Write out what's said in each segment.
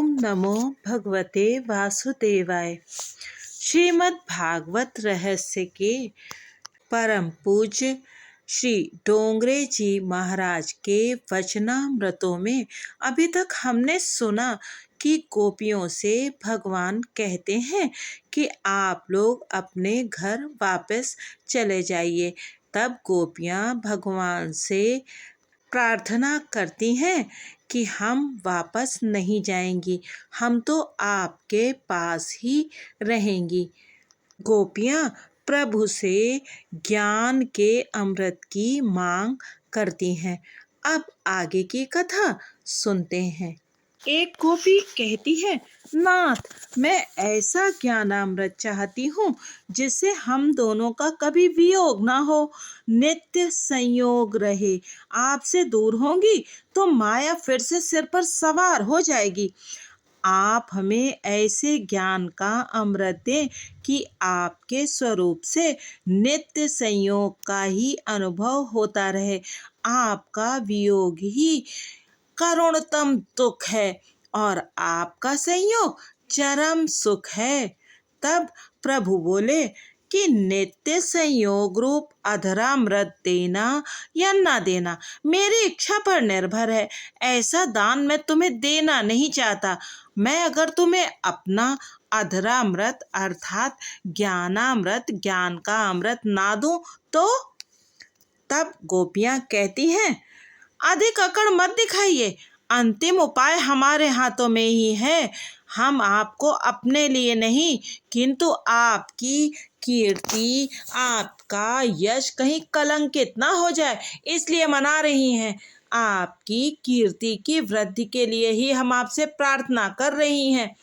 ओम नमो भगवते वासुदेवाय। श्रीमद् भागवत रहस्य के परम पूज्य श्री डोंगरे जी महाराज के वचनामृतों में अभी तक हमने सुना कि गोपियों से भगवान कहते हैं कि आप लोग अपने घर वापस चले जाइए। तब गोपियाँ भगवान से प्रार्थना करती हैं कि हम वापस नहीं जाएंगी, हम तो आपके पास ही रहेंगी। गोपियाँ प्रभु से ज्ञान के अमृत की मांग करती हैं। अब आगे की कथा सुनते हैं। एक गोपी कहती है, नाथ, मैं ऐसा ज्ञानामृत चाहती हूँ जिससे हम दोनों का कभी वियोग ना हो, नित्य संयोग रहे। आपसे दूर होंगी तो माया फिर से सिर पर सवार हो जाएगी। आप हमें ऐसे ज्ञान का अमृत दें कि आपके स्वरूप से नित्य संयोग का ही अनुभव होता रहे। आपका वियोग ही करुणतम दुख है और आपका संयोग चरम सुख है। तब प्रभु बोले कि नित्य संयोग रूप अधरामृत देना या ना देना मेरी इच्छा पर निर्भर है। ऐसा दान मैं तुम्हें देना नहीं चाहता। मैं अगर तुम्हें अपना अधरामृत अर्थात ज्ञानामृत, ज्ञान का अमृत ना दूं तो? तब गोपियां कहती हैं, अधिक अकड़ मत दिखाइए, अंतिम उपाय हमारे हाथों में ही है। हम आपको अपने लिए नहीं किंतु आपकी कीर्ति, आपका यश कहीं कलंकित ना हो जाए इसलिए मना रही हैं। आपकी कीर्ति की वृद्धि के लिए ही हम आपसे प्रार्थना कर रही हैं।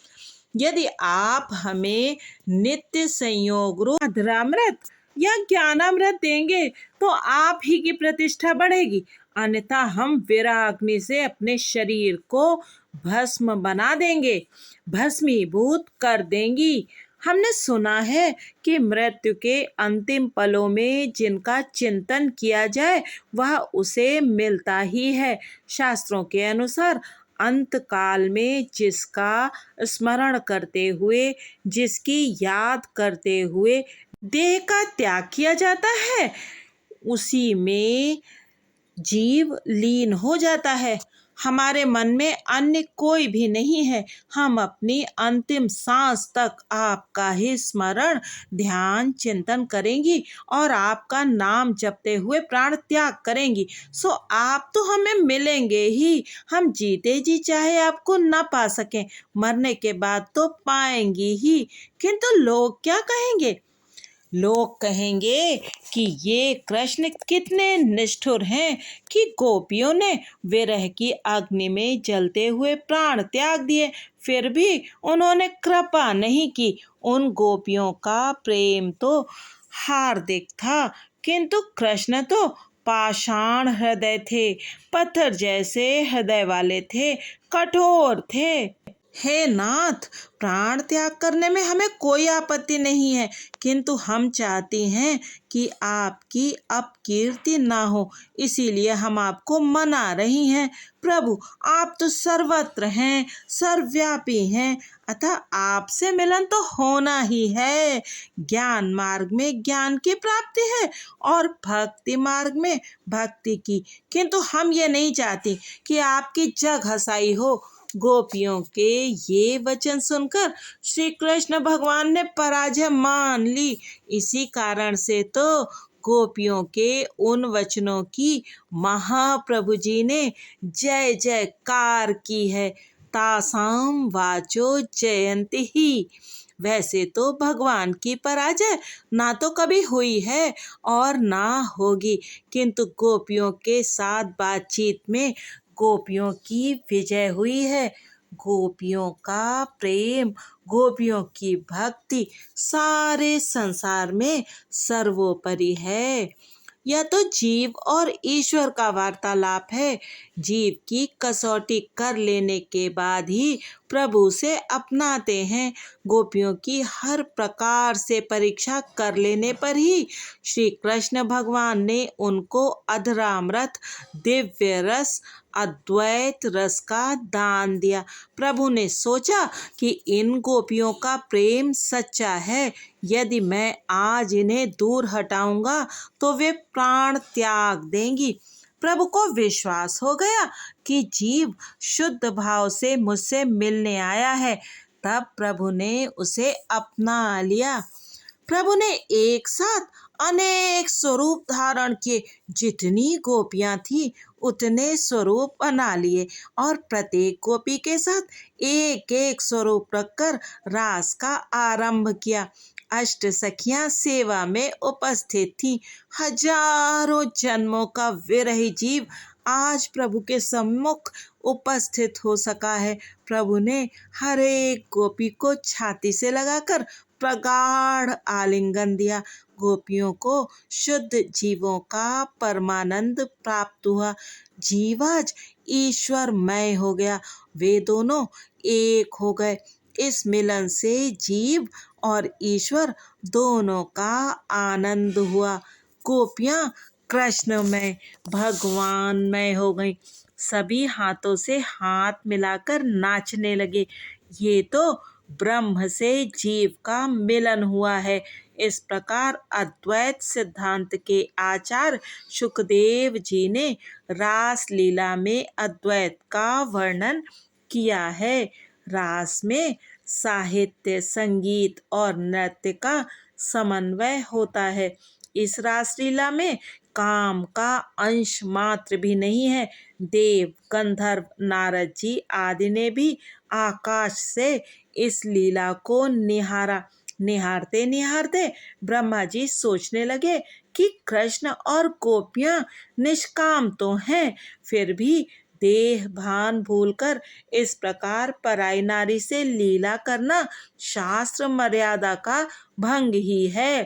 यदि आप हमें नित्य संयोग रूप अधरामृत या ज्ञानामृत देंगे तो आप ही की प्रतिष्ठा बढ़ेगी, अन्यथा हम विराग्नि से अपने शरीर को भस्म बना देंगे, भस्मीभूत कर देंगी। हमने सुना है कि मृत्यु के अंतिम पलों में जिनका चिंतन किया जाए वह उसे मिलता ही है। शास्त्रों के अनुसार अंत काल में जिसका स्मरण करते हुए, जिसकी याद करते हुए देह का त्याग किया जाता है, उसी में जीव लीन हो जाता है। हमारे मन में अन्य कोई भी नहीं है। हम अपनी अंतिम सांस तक आपका ही स्मरण, ध्यान, चिंतन करेंगी और आपका नाम जपते हुए प्राण त्याग करेंगी। सो आप तो हमें मिलेंगे ही। हम जीते जी चाहे आपको न पा सकें, मरने के बाद तो पाएंगी ही। किंतु लोग क्या कहेंगे? लोग कहेंगे कि ये कृष्ण कितने निष्ठुर हैं कि गोपियों ने विरह की अग्नि में जलते हुए प्राण त्याग दिए, फिर भी उन्होंने कृपा नहीं की। उन गोपियों का प्रेम तो हार्दिक था किंतु कृष्ण तो पाषाण हृदय थे, पत्थर जैसे हृदय वाले थे, कठोर थे। हे नाथ, प्राण त्याग करने में हमें कोई आपत्ति नहीं है किंतु हम चाहते हैं कि आपकी अपकीर्ति ना हो, इसीलिए हम आपको मना रही हैं। प्रभु, आप तो सर्वत्र हैं, सर्वव्यापी हैं, अतः आपसे मिलन तो होना ही है। ज्ञान मार्ग में ज्ञान की प्राप्ति है और भक्ति मार्ग में भक्ति की, किंतु हम ये नहीं चाहते कि आपकी जग हसाई हो। गोपियों के ये वचन सुनकर श्री कृष्ण भगवान ने पराजय मान ली। इसी कारण से तो गोपियों के उन वचनों की महाप्रभु जी ने जय जयकार की है। तासाम वाचो जयंती ही। वैसे तो भगवान की पराजय ना तो कभी हुई है और ना होगी, किंतु गोपियों के साथ बातचीत में गोपियों की विजय हुई है। गोपियों का प्रेम, गोपियों की भक्ति सारे संसार में सर्वोपरि है। यह तो जीव और ईश्वर का वार्तालाप है। जीव की कसौटी कर लेने के बाद ही प्रभु से अपनाते हैं। गोपियों की हर प्रकार से परीक्षा कर लेने पर ही श्री कृष्ण भगवान ने उनको अधरामृत, दिव्य रस अद्वैत रस का दान दिया। प्रभु ने सोचा कि इन गोपियों का प्रेम सच्चा है, यदि मैं आज इन्हें दूर हटाऊंगा तो वे प्राण त्याग देंगी। प्रभु को विश्वास हो गया कि जीव शुद्ध भाव से मुझसे मिलने आया है। तब प्रभु ने उसे अपना लिया। प्रभु ने एक साथ अनेक स्वरूप धारण किए। जितनी गोपियां थी उतने स्वरूप बना लिए और प्रत्येक गोपी के साथ एक एक स्वरूप रखकर रास का आरंभ किया। अष्ट सखियां सेवा में उपस्थित थी। हजारों जन्मों का विरही जीव आज प्रभु के सम्मुख उपस्थित हो सका है। प्रभु ने हर एक गोपी को छाती से लगाकर प्रगाढ़ आलिंगन दिया। गोपियों को शुद्ध जीवों का परमानंद प्राप्त हुआ। जीव आज ईश्वरमय हो गया। वे दोनों एक हो गए। इस मिलन से जीव और ईश्वर दोनों का आनंद हुआ। गोपियां कृष्णमय भगवानमय हो गईं। सभी हाथों से हाथ मिलाकर नाचने लगे। ये तो ब्रह्म से जीव का मिलन हुआ है। इस प्रकार अद्वैत सिद्धांत के आचार्य शुकदेव जी ने रास लीला में अद्वैत का वर्णन किया है। रास में साहित्य, संगीत और नृत्य का समन्वय होता है। इस रासलीला में काम का अंश मात्र भी नहीं है। देव, गंधर्व, नारद जी आदि ने भी आकाश से इस लीला को निहारा। निहारते निहारते ब्रह्मा जी सोचने लगे कि कृष्ण और गोपियां निष्काम तो हैं, फिर भी देह भान भूलकर इस प्रकार पराई नारी से लीला करना शास्त्र मर्यादा का भंग ही है।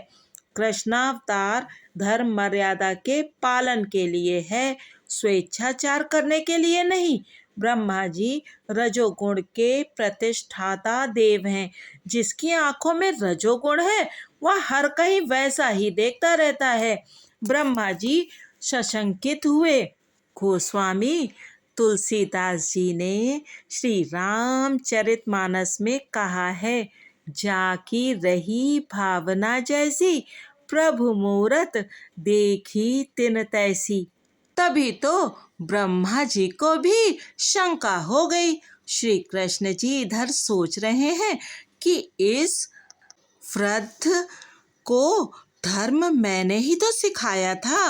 कृष्णावतार धर्म मर्यादा के पालन के लिए है, स्वेच्छाचार करने के लिए नहीं। ब्रह्मा जी रजोगुण के प्रतिष्ठाता देव हैं। जिसकी आंखों में रजोगुण है वह हर कहीं वैसा ही देखता रहता है। ब्रह्मा जी सशंकित हुए। गोस्वामी तुलसीदास जी ने श्री रामचरितमानस में कहा है, जाकी रही भावना जैसी, प्रभु मूरत देखी तिन तैसी। तभी तो ब्रह्मा जी को भी शंका हो गई। श्री कृष्ण जी इधर सोच रहे हैं कि इस वृद्ध को धर्म मैंने ही तो सिखाया था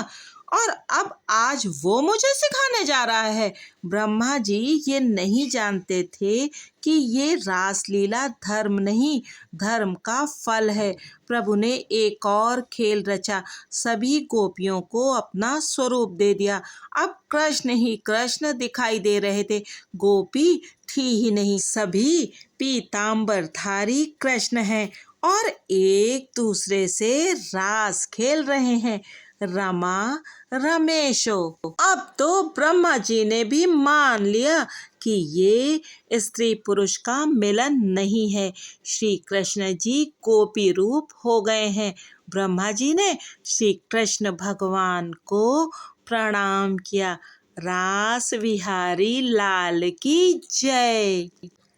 और अब आज वो मुझे सिखाने जा रहा है। ब्रह्मा जी ये नहीं जानते थे कि ये रासलीला धर्म नहीं, धर्म का फल है। प्रभु ने एक और खेल रचा। सभी गोपियों को अपना स्वरूप दे दिया। अब कृष्ण ही कृष्ण दिखाई दे रहे थे। गोपी थी ही नहीं। सभी पीतांबरधारी कृष्ण हैं और एक दूसरे से रास खेल रहे हैं। रमा रमेशो। अब तो ब्रह्मा जी ने भी मान लिया कि ये स्त्री पुरुष का मिलन नहीं है। श्री कृष्ण जी गोपी रूप हो गए हैं। ब्रह्मा जी ने श्री कृष्ण भगवान को प्रणाम किया। रास विहारी लाल की जय।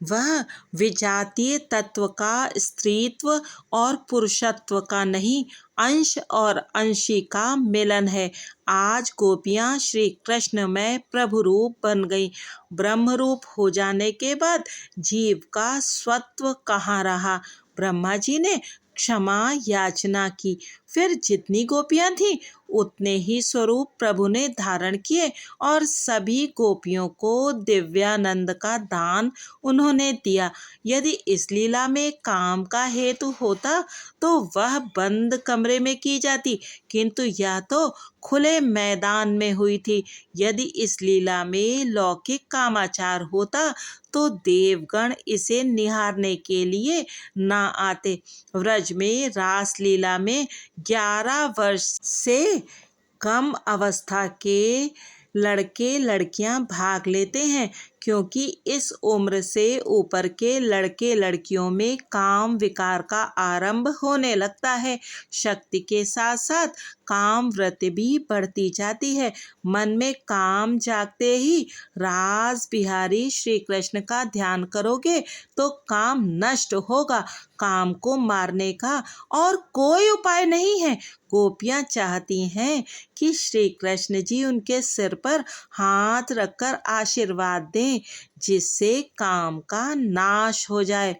वह विजातीय तत्व का स्त्रीत्व और पुरुषत्व का नहीं, अंश और अंशी का मिलन है। आज गोपियां श्री कृष्ण में प्रभु रूप बन गई। ब्रह्म रूप हो जाने के बाद जीव का स्वत्व कहाँ रहा। ब्रह्मा जी ने क्षमा याचना की। फिर जितनी गोपियां थीं उतने ही स्वरूप प्रभु ने धारण किए और सभी गोपियों को दिव्यानंद का दान उन्होंने दिया। यदि इस लीला में काम का हेतु होता तो वह बंद कमरे में की जाती, किंतु यह तो खुले मैदान में हुई थी। यदि इस लीला में लौकिक कामाचार होता तो देवगण इसे निहारने के लिए ना आते। व्रज में रास लीला में 11 वर्ष से कम अवस्था के लड़के लड़कियां भाग लेते हैं, क्योंकि इस उम्र से ऊपर के लड़के लड़कियों में काम विकार का आरंभ होने लगता है। शक्ति के साथ साथ काम वृत्ति भी बढ़ती जाती है। मन में काम जागते ही रास बिहारी श्री कृष्ण का ध्यान करोगे तो काम नष्ट होगा। काम को मारने का और कोई उपाय नहीं है। गोपियां चाहती हैं कि श्री कृष्ण जी उनके सिर पर हाथ रखकर आशीर्वाद दें, जिससे काम का नाश हो जाए।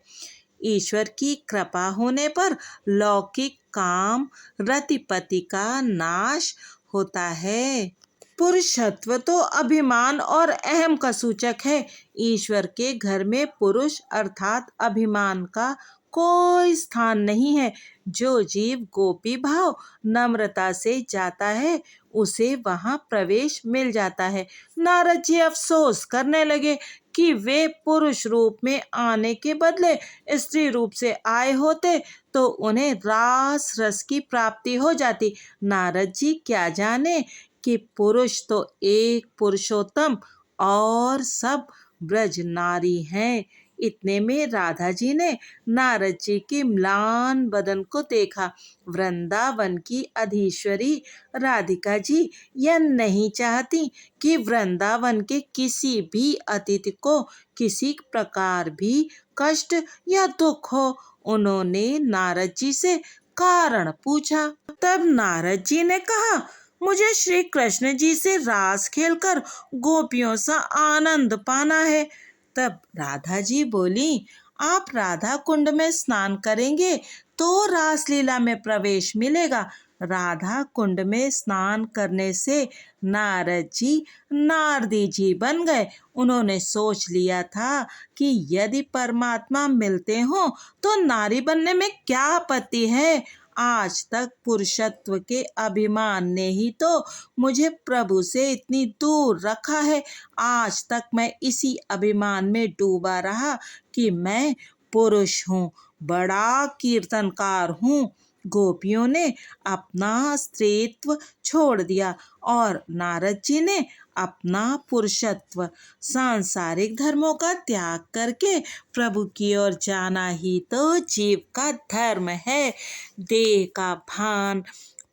ईश्वर की कृपा होने पर लौकिक काम रतिपति का नाश होता है। पुरुषत्व तो अभिमान और अहम का सूचक है। ईश्वर के घर में पुरुष अर्थात अभिमान का कोई स्थान नहीं है। जो जीव गोपी भाव नम्रता से जाता है उसे वहां प्रवेश मिल जाता है। नारद जी अफसोस करने लगे कि वे पुरुष रूप में आने के बदले स्त्री रूप से आए होते तो उन्हें रास रस की प्राप्ति हो जाती। नारद जी क्या जाने कि पुरुष तो एक पुरुषोत्तम और सब ब्रज नारी हैं। इतने में राधा जी ने नारद जी के म्लान बदन को देखा। वृंदावन की अधीश्वरी राधिका जी यह नहीं चाहती कि वृंदावन के किसी भी अतिथि को किसी प्रकार भी कष्ट या दुख हो। उन्होंने नारद जी से कारण पूछा। तब नारद जी ने कहा, मुझे श्री कृष्ण जी से रास खेलकर गोपियों सा आनंद पाना है। तब राधा जी बोली, आप राधा कुंड में स्नान करेंगे तो रासलीला में प्रवेश मिलेगा। राधा कुंड में स्नान करने से नारद जी नारदी जी बन गए। उन्होंने सोच लिया था कि यदि परमात्मा मिलते हो तो नारी बनने में क्या आपत्ति है। आज तक पुरुषत्व के अभिमान ने ही तो मुझे प्रभु से इतनी दूर रखा है। आज तक मैं इसी अभिमान में डूबा रहा कि मैं पुरुष हूँ, बड़ा कीर्तनकार हूँ। गोपियों ने अपना स्त्रीत्व छोड़ दिया और नारद जी ने अपना पुरुषत्व सांसारिक धर्मों का त्याग करके प्रभु की ओर जाना ही तो जीव का धर्म है। देह का भान,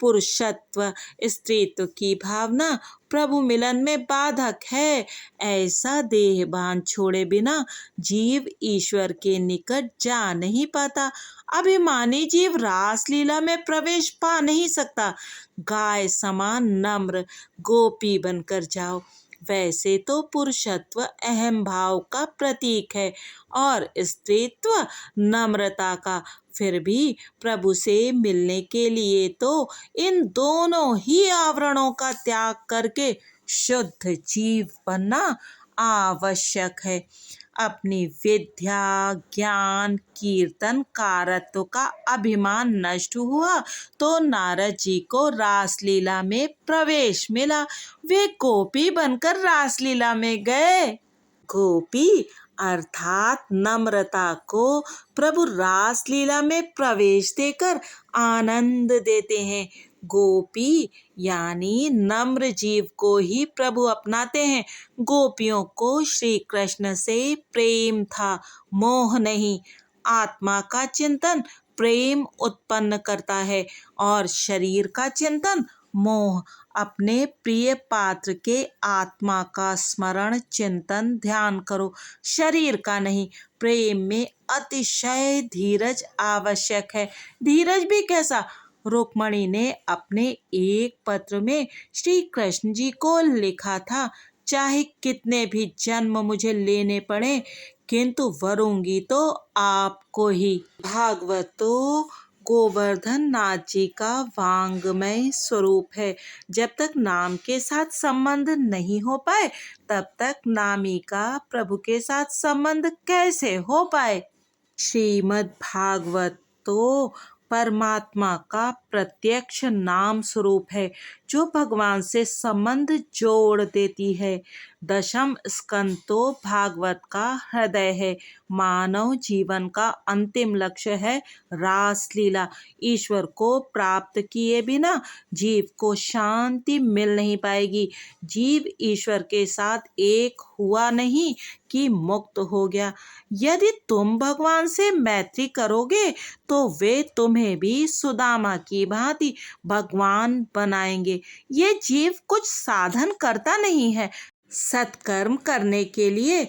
पुरुषत्व, स्त्रीत्व की भावना प्रभु मिलन में बाधक है। ऐसा देह भान छोड़े बिना जीव ईश्वर के निकट जा नहीं पाता। अभिमानी जीव रासलीला में प्रवेश पा नहीं सकता। गाय समान नम्र गोपी बनकर जाओ। वैसे तो पुरुषत्व अहम भाव का प्रतीक है और स्त्रीत्व नम्रता का, फिर भी प्रभु से मिलने के लिए तो इन दोनों ही आवरणों का त्याग करके शुद्ध जीव बनना आवश्यक है। अपनी विद्या, ज्ञान, कीर्तन, कारत्व का अभिमान नष्ट हुआ तो नारद जी को रासलीला में प्रवेश मिला। वे गोपी बनकर रासलीला में गए। गोपी अर्थात नम्रता को प्रभु रासलीला में प्रवेश देकर आनंद देते हैं। गोपी यानी नम्र जीव को ही प्रभु अपनाते हैं। गोपियों को श्री कृष्ण से प्रेम था, मोह नहीं। आत्मा का चिंतन प्रेम उत्पन्न करता है और शरीर का चिंतन मोह। अपने प्रिय पात्र के आत्मा का स्मरण चिंतन ध्यान करो, शरीर का नहीं। प्रेम में अतिशय धीरज आवश्यक है। धीरज भी कैसा? रुक्मणी ने अपने एक पत्र में श्री कृष्ण जी को लिखा था, चाहे कितने भी जन्म मुझे लेने पड़े किंतु वरूंगी तो आपको ही। भागवत तो गोवर्धन नाथ जी का वांग्मय स्वरूप है। जब तक नाम के साथ संबंध नहीं हो पाए तब तक नामी का प्रभु के साथ संबंध कैसे हो पाए। श्रीमद् भागवत तो परमात्मा का प्रत्यक्ष नाम स्वरूप है। जो भगवान से संबंध जोड़ देती है। दशम स्कंद तो भागवत का हृदय है। मानव जीवन का अंतिम लक्ष्य है रास लीला। ईश्वर को प्राप्त किए बिना जीव को शांति मिल नहीं पाएगी। जीव ईश्वर के साथ एक हुआ नहीं कि मुक्त हो गया। यदि तुम भगवान से मैत्री करोगे तो वे तुम्हें भी सुदामा की भांति भगवान बनाएंगे। ये जीव कुछ साधन करता नहीं है। सत्कर्म करने के लिए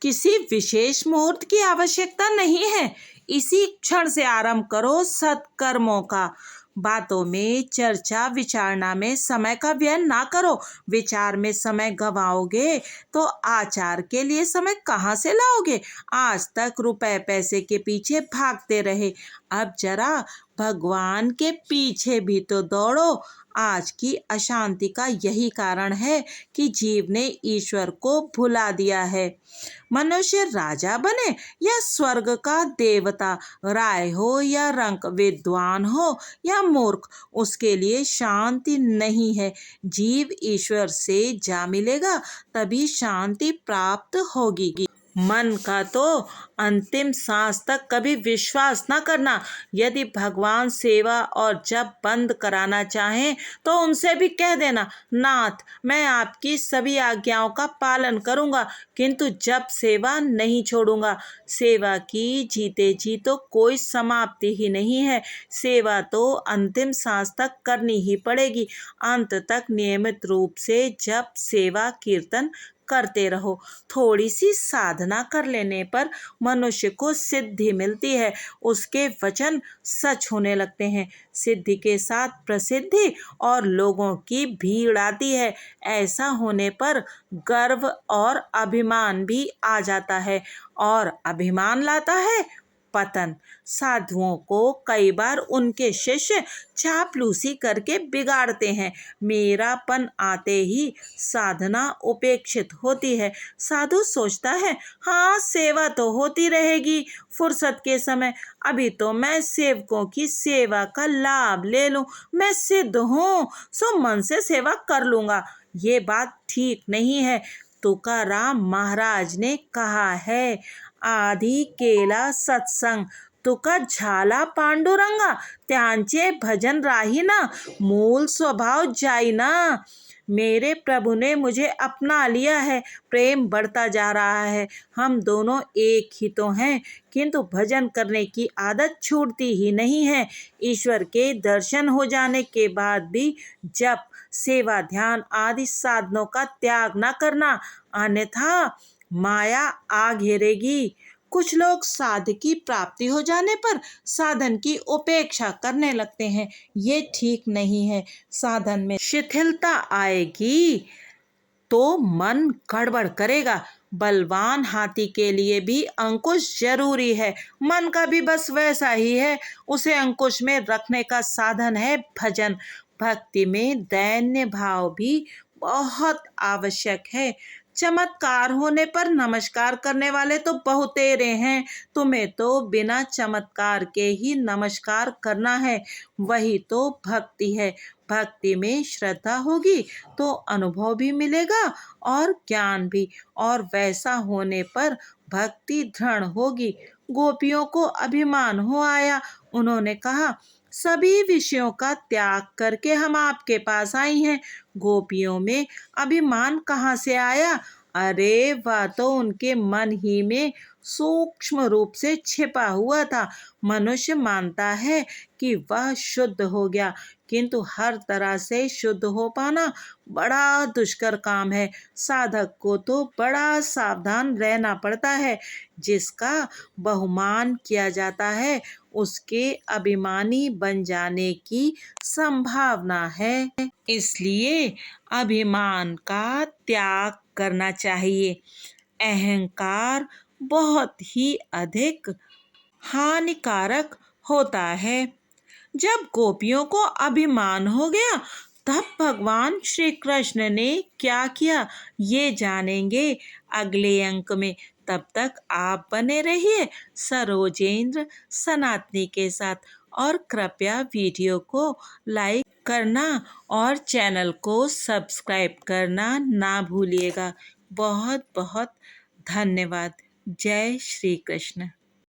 किसी विशेष मुहूर्त की आवश्यकता नहीं है। इसी क्षण से आरंभ करो सत्कर्मों का। बातों में, चर्चा विचारना में समय का व्यय ना करो। विचार में समय गवाओगे तो आचार के लिए समय कहाँ से लाओगे। आज तक रुपए पैसे के पीछे भागते रहे, अब जरा भगवान के पीछे भी तो दौड़ो। आज की अशांति का यही कारण है कि जीव ने ईश्वर को भुला दिया है। मनुष्य राजा बने या स्वर्ग का देवता, राय हो या रंक, विद्वान हो या मूर्ख, उसके लिए शांति नहीं है। जीव ईश्वर से जा मिलेगा तभी शांति प्राप्त होगी। मन का तो अंतिम सांस तक कभी विश्वास न करना। यदि भगवान सेवा और जप बंद कराना चाहें तो उनसे भी कह देना, नाथ मैं आपकी सभी आज्ञाओं का पालन करूंगा किंतु जप सेवा नहीं छोड़ूंगा। सेवा की जीते जी तो कोई समाप्ति ही नहीं है। सेवा तो अंतिम सांस तक करनी ही पड़ेगी। अंत तक नियमित रूप से जप सेवा कीर्तन करते रहो। थोड़ी सी साधना कर लेने पर मनुष्य को सिद्धि मिलती है। उसके वचन सच होने लगते हैं। सिद्धि के साथ प्रसिद्धि और लोगों की भीड़ आती है। ऐसा होने पर गर्व और अभिमान भी आ जाता है और अभिमान लाता है पतन। साधुओं को कई बार उनके शिष्य चापलूसी करके बिगाड़ते हैं। मेरापन आते ही साधना उपेक्षित होती है। साधु सोचता है, हाँ सेवा तो होती रहेगी फुर्सत के समय, अभी तो मैं सेवकों की सेवा का लाभ ले लूं। मैं सिद्ध हूँ सो मन से सेवा कर लूंगा। ये बात ठीक नहीं है। तुकाराम महाराज ने कहा है, आधी केला सत्संग तुका झाला पांडुरंगा, त्यांचे भजन राही ना, मूल स्वभाव जाई ना। मेरे प्रभु ने मुझे अपना लिया है, प्रेम बढ़ता जा रहा है। हम दोनों एक ही तो हैं किंतु भजन करने की आदत छूटती ही नहीं है। ईश्वर के दर्शन हो जाने के बाद भी जप सेवा ध्यान आदि साधनों का त्याग न करना, अन्यथा माया आ घेरेगी। कुछ लोग साध की प्राप्ति हो जाने पर साधन की उपेक्षा करने लगते हैं। ये ठीक नहीं है। साधन में शिथिलता आएगी तो मन गड़बड़ करेगा। बलवान हाथी के लिए भी अंकुश जरूरी है। मन का भी बस वैसा ही है। उसे अंकुश में रखने का साधन है भजन। भक्ति में दैन्य भाव भी बहुत आवश्यक है। चमत्कार होने पर नमस्कार करने वाले तो बहुतेरे हैं। तुम्हें तो बिना चमत्कार के ही नमस्कार करना है। वही तो भक्ति है। भक्ति में श्रद्धा होगी तो अनुभव भी मिलेगा और ज्ञान भी, और वैसा होने पर भक्ति दृढ़ होगी। गोपियों को अभिमान हो आया। उन्होंने कहा, सभी विषयों का त्याग करके हम आपके पास आई हैं। गोपियों में अभिमान कहाँ से आया? अरे वह तो उनके मन ही में सूक्ष्म रूप से छिपा हुआ था। मनुष्य मानता है कि वह शुद्ध हो गया किंतु हर तरह से शुद्ध हो पाना बड़ा दुष्कर काम है। साधक को तो बड़ा सावधान रहना पड़ता है। जिसका बहुमान किया जाता है उसके अभिमानी बन जाने की संभावना है। इसलिए अभिमान का त्याग करना चाहिए। अहंकार बहुत ही अधिक हानिकारक होता है। जब गोपियों को अभिमान हो गया तब भगवान श्री कृष्ण ने क्या किया ये जानेंगे अगले अंक में। तब तक आप बने रहिए सरोजेंद्र सनातनी के साथ और कृपया वीडियो को लाइक करना और चैनल को सब्सक्राइब करना ना भूलिएगा। बहुत बहुत धन्यवाद। जय श्री कृष्ण।